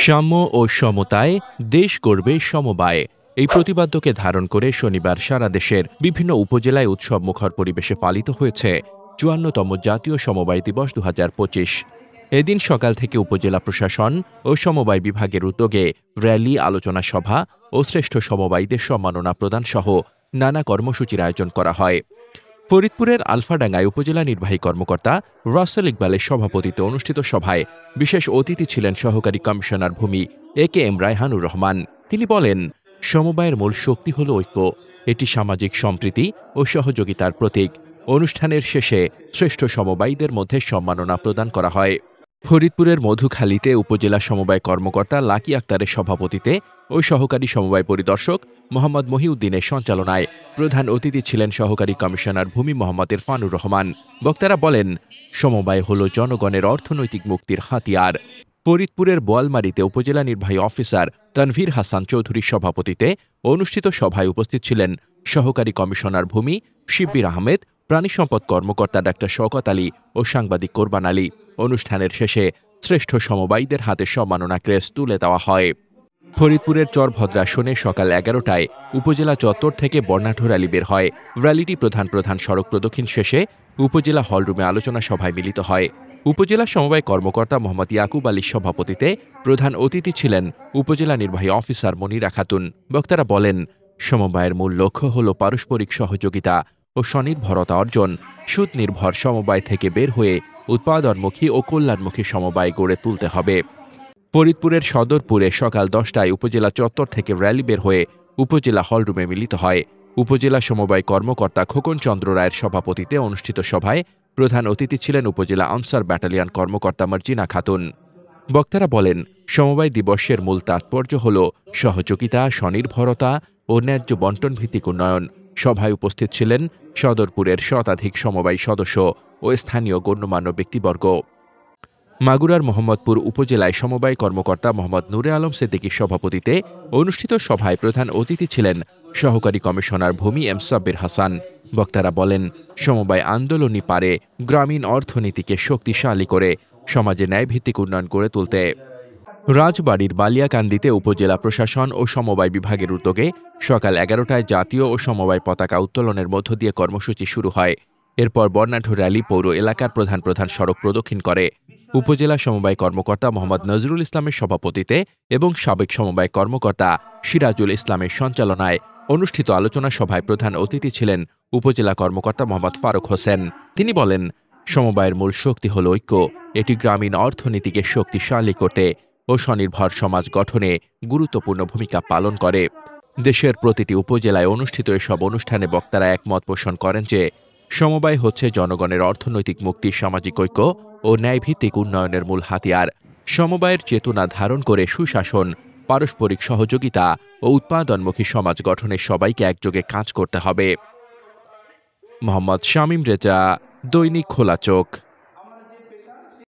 সাম্য ও সমতায় দেশ গড়বে সমবায়, এই প্রতিপাদ্যকে ধারণ করে শনিবার সারা দেশের বিভিন্ন উপজেলায় উৎসবমুখর পরিবেশে পালিত হয়েছে ৫৪তম জাতীয় সমবায় দিবস ২০২৫। এদিন সকাল থেকে উপজেলা প্রশাসন ও সমবায় বিভাগের উদ্যোগে র্যালি, আলোচনা সভা ও শ্রেষ্ঠ সমবায়ীদের সম্মাননা প্রদান সহ নানা কর্মসূচির আয়োজন করা হয়। ফরিদপুরের আলফাডাঙ্গায় উপজেলা নির্বাহী কর্মকর্তা রাসেল ইকবালের সভাপতিত্বে অনুষ্ঠিত সভায় বিশেষ অতিথি ছিলেন সহকারী কমিশনার ভূমি AKM রায়হানুর রহমান। তিনি বলেন, সমবায়ের মূল শক্তি হল ঐক্য। এটি সামাজিক সম্প্রীতি ও সহযোগিতার প্রতীক। অনুষ্ঠানের শেষে শ্রেষ্ঠ সমবায়ীদের মধ্যে সম্মাননা প্রদান করা হয়। ফরিদপুরের মধুখালীতে উপজেলা সমবায় কর্মকর্তা লাকি আক্তারের সভাপতিত্বে ও সহকারী সমবায় পরিদর্শক মোহাম্মদ মহিউদ্দিনের সঞ্চালনায় প্রধান অতিথি ছিলেন সহকারী কমিশনার ভূমি মোহাম্মদ ইরফানুর রহমান। বক্তারা বলেন, সমবায় হল জনগণের অর্থনৈতিক মুক্তির হাতিয়ার। ফরিদপুরের বোয়ালমারীতে উপজেলা নির্বাহী অফিসার তানভীর হাসান চৌধুরীর সভাপতিত্বে অনুষ্ঠিত সভায় উপস্থিত ছিলেন সহকারী কমিশনার ভূমি শিব্বির আহমেদ, প্রাণী সম্পদ কর্মকর্তা ডাক্তার শওকত আলী ও সাংবাদিক কোরবান আলী। অনুষ্ঠানের শেষে শ্রেষ্ঠ সমবায়ীদের হাতে সম্মাননা ক্রেস্ট তুলে দেওয়া হয়। ফরিদপুরের চরভদ্রাসনে সকাল ১১টায় উপজেলা চত্বর থেকে বর্ণাঢ্য র্যালি বের হয়। র্যালিটি প্রধান সড়ক প্রদক্ষিণ শেষে উপজেলা হলরুমে আলোচনা সভায় মিলিত হয়। উপজেলা সমবায় কর্মকর্তা মোহাম্মদ ইয়াকুব আলীর সভাপতিত্বে প্রধান অতিথি ছিলেন উপজেলা নির্বাহী অফিসার মনিরা খাতুন। বক্তারা বলেন, সমবায়ের মূল লক্ষ্য হল পারস্পরিক সহযোগিতা ও স্বনির্ভরতা অর্জন। সুদ নির্ভর সমবায় থেকে বের হয়ে উৎপাদনমুখী ও কল্যাণমুখী সমবায় গড়ে তুলতে হবে। ফরিদপুরের সদরপুরে সকাল ১০টায় উপজেলা চত্বর থেকে র্যালি বের হয়ে উপজেলা হলরুমে মিলিত হয়। উপজেলা সমবায় কর্মকর্তা খোকন চন্দ্র রায়ের সভাপতিত্বে অনুষ্ঠিত সভায় প্রধান অতিথি ছিলেন উপজেলা আনসার ব্যাটালিয়ন কর্মকর্তা মার্জিনা খাতুন। বক্তারা বলেন, সমবায় দিবসের মূল তাৎপর্য হল সহযোগিতা, স্বনির্ভরতা ও ন্যায্য বন্টন ভিত্তিক উন্নয়ন। সভায় উপস্থিত ছিলেন সদরপুরের শতাধিক সমবায় সদস্য ও স্থানীয় গণ্যমান্য ব্যক্তিবর্গ। মাগুরার মোহাম্মদপুর উপজেলায় সমবায় কর্মকর্তা মোহাম্মদ নূরে আলম সিদ্দিকীর সভাপতিত্বে অনুষ্ঠিত সভায় প্রধান অতিথি ছিলেন সহকারী কমিশনার ভূমি সাব্বির হাসান। বক্তারা বলেন, সমবায় আন্দোলনই পারে গ্রামীণ অর্থনীতিকে শক্তিশালী করে সমাজে ন্যায়ভিত্তিক উন্নয়ন গড়ে তুলতে। রাজবাড়ীর বালিয়াকান্দিতে উপজেলা প্রশাসন ও সমবায় বিভাগের উদ্যোগে সকাল ১১টায় জাতীয় ও সমবায় পতাকা উত্তোলনের মধ্য দিয়ে কর্মসূচি শুরু হয়। এরপর বর্ণাঢ্য র্যালি পৌর এলাকার প্রধান সড়ক প্রদক্ষিণ করে। উপজেলা সমবায় কর্মকর্তা মোহাম্মদ নজরুল ইসলামের সভাপতিত্বে এবং সাবেক সমবায় কর্মকর্তা সিরাজুল ইসলামের সঞ্চালনায় অনুষ্ঠিত আলোচনা সভায় প্রধান অতিথি ছিলেন উপজেলা কর্মকর্তা মোহাম্মদ ফারুক হোসেন। তিনি বলেন, সমবায়ের মূল শক্তি হল ঐক্য। এটি গ্রামীণ অর্থনীতিকে শক্তিশালী করতে ও স্বনির্ভর সমাজ গঠনে গুরুত্বপূর্ণ ভূমিকা পালন করে। দেশের প্রতিটি উপজেলায় অনুষ্ঠিত এসব অনুষ্ঠানে বক্তারা একমত পোষণ করেন যে, সমবায় হচ্ছে জনগণের অর্থনৈতিক মুক্তি, সামাজিক ঐক্য ও ন্যায়ভিত্তিক উন্নয়নের মূল হাতিয়ার। সমবায়ের চেতনা ধারণ করে সুশাসন, পারস্পরিক সহযোগিতা ও উৎপাদনমুখী সমাজ গঠনে সবাইকে একযোগে কাজ করতে হবে। মোহাম্মদ শামীম রেজা, দৈনিক খোলা চোখ।